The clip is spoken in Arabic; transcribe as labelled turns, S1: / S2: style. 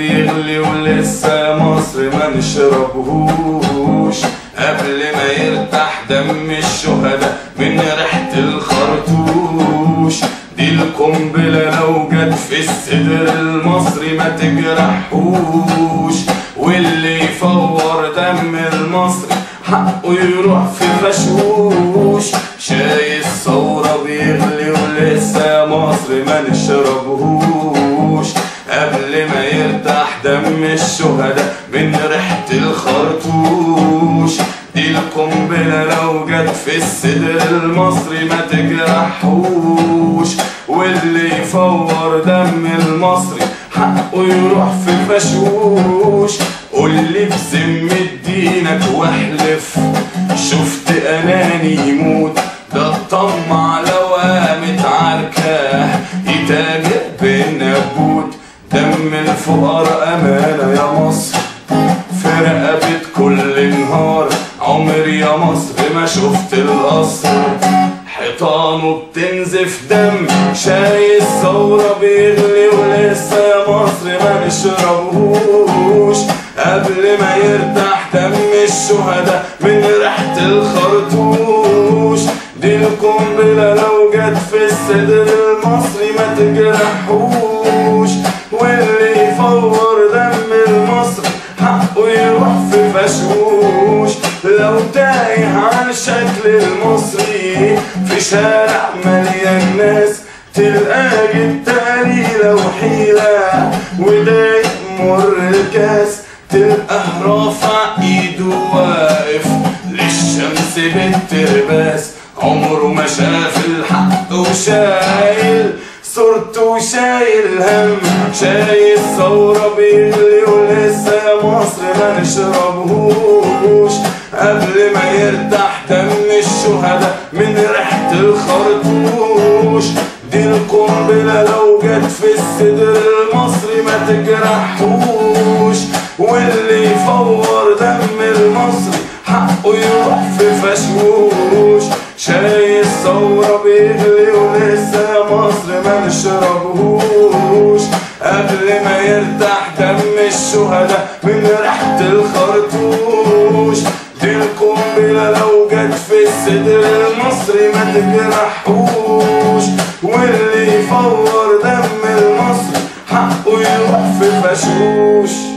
S1: بيغلي ولسه مصر ما نشربهوش. قبل ما يرتاح دم الشهداء من ريحة الخرطوش. دي القنبلة لو جت في الصدر المصري ما تجرحوش. واللي يفور دم المصري حقه يروح في فشوش. شاي الثورة بيغلي ولسه مصر ما نشربهوش. قبل ما يرتاح دم الشهداء من ريحة الخرطوش. دي القنبلة لو جت في الصدر المصري ما تجرحوش. واللي يفور دم المصري حقه يروح في فشوش. قولي بذمة دينك واحلف شفت اناني يموت؟ ده الطمع لو قامت عركاه يتاجر بالنبوت. دم الفقراء امانة يا مصر في رقبة كل نهار. عمري يا مصر ما شفت القصر حيطانه بتنزف دم. شاي الثورة بيغلي ولسه يا مصر ما نشربهوش. قبل ما يرتاح دم الشهداء من ريحة الخرطوش. دي القنبلة لو جت في الصدر المصري ما تجرحوش. واللي يفور دم المصري حقه يروح في فشوش. لو تايه عن شكل المصري في شارع مليان ناس تلقاه جبتالي لو حيلة ودايق مر الكاس. تلقاه رافع ايده واقف للشمس بالترباس. عمره ما شاف الحق وشايل صورته وشايل هم. شاي الثورة بيغلي ولسه يا مصر ما نشربهوش. قبل ما يرتاح دم الشهداء من ريحة الخرطوش. دي القنبلة لو جت في الصدر المصري ما تجرحوش. واللي يفور دم المصري حقه يروح في فشوش. شاي الثورة بيغلي ولسه يا مصر ما نشربهوش. قبل ما يرتاح دم الشهداء من ريحة الخرطوش. دي القنبلة لو جت في الصدر المصري ما تجرحوش. واللي يفور دم المصري حقه يروح في فشوش.